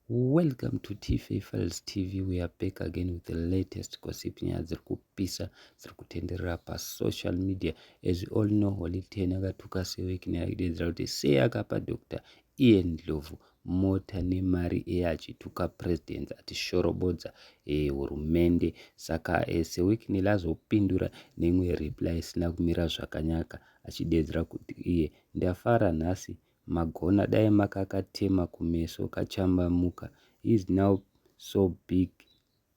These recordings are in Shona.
Welcome to T-Fae Files TV. We are back again with the latest gossip nyaya dziri kupisa dziri kutenderera pasocial media. As you all know, holiday yakatuka sewiki neyakidedzera kuti sei akapa Dr. Ian Ndlovu mota nemari achituka president atishorobodza hurumende. Saka sewiki nelazopindura neimwe reply isina kumira zvakanaka achidedzera kuti iye ndafara nhasi magona dai makakatema kumeso kachambamuka. He is now so big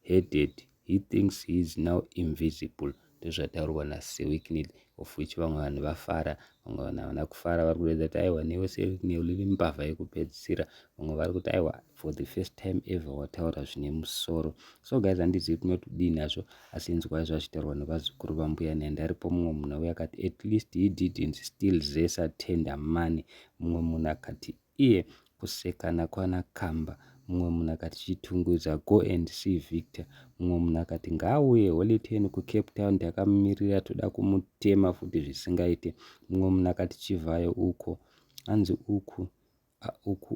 headed, he thinks he is now invisible. Ndozvataurwa naSewikney, of which vamwe vanhu vafara, vamwe vanhu havana kufara. Vari kuredza kuti aiwa newe Sewikney uri mbavha yekupedzisira. Vamwe vari kuti aiwa for the first time ever wataura zvine musoro. So guys, handizivi kunotodii nazvo, asi inzwai zvachitaurwa nevazukuru vambuya nai. Ndaripo mumwe munhu auya akati at least he didn't steal Zesa tender money. Mumwe munhu akati iye kusekana kwana Kamba. Mumwe munhu akati chitungudza go and see Victor. Mumwe munhu akati ngaauye holiday kuCape Town, ndakamumirira toda kumutema futi zvisingaite. Mumwe munhu akati chivhayo uko hanzi uku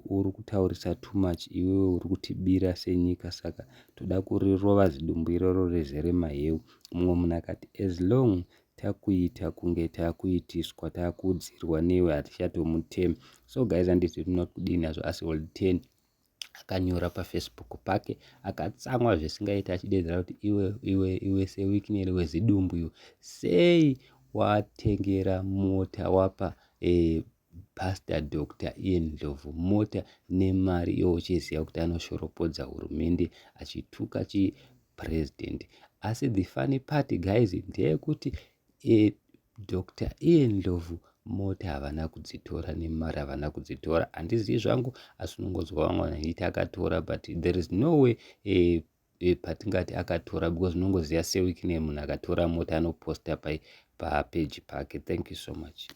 uri kutaurisa too much, iwewe uri kutibira senyika, saka toda kurirova zidumbu iroro rezere maheu. Mumwe munhu akati as long takuita kunge takuitiswa takudzirwa newe hatichatomutemi. So guys, handizivi tinotodii nazvo, asi holiday akanyora paFacebook pake akatsamwa zvisingaita achidedzera kuti iwe Sewikney wezidumbu iwe, sei watengera mota wapa Pastor Dr. Ian Ndlovu mota nemari iwo uchiziva kuti anoshoropodza hurumende achituka president. Asi the funny part guys ndeyekuti Dr. Ian Ndlovu mota havana kudzitora nemari havana kudzitora. Handizivi zvangu, asi unongonzwa vamwe vaniti akatora, but there is no way patingati akatora, because unongoziva Sewikney munhu akatora mota anoposta papage pake. Thank you so much.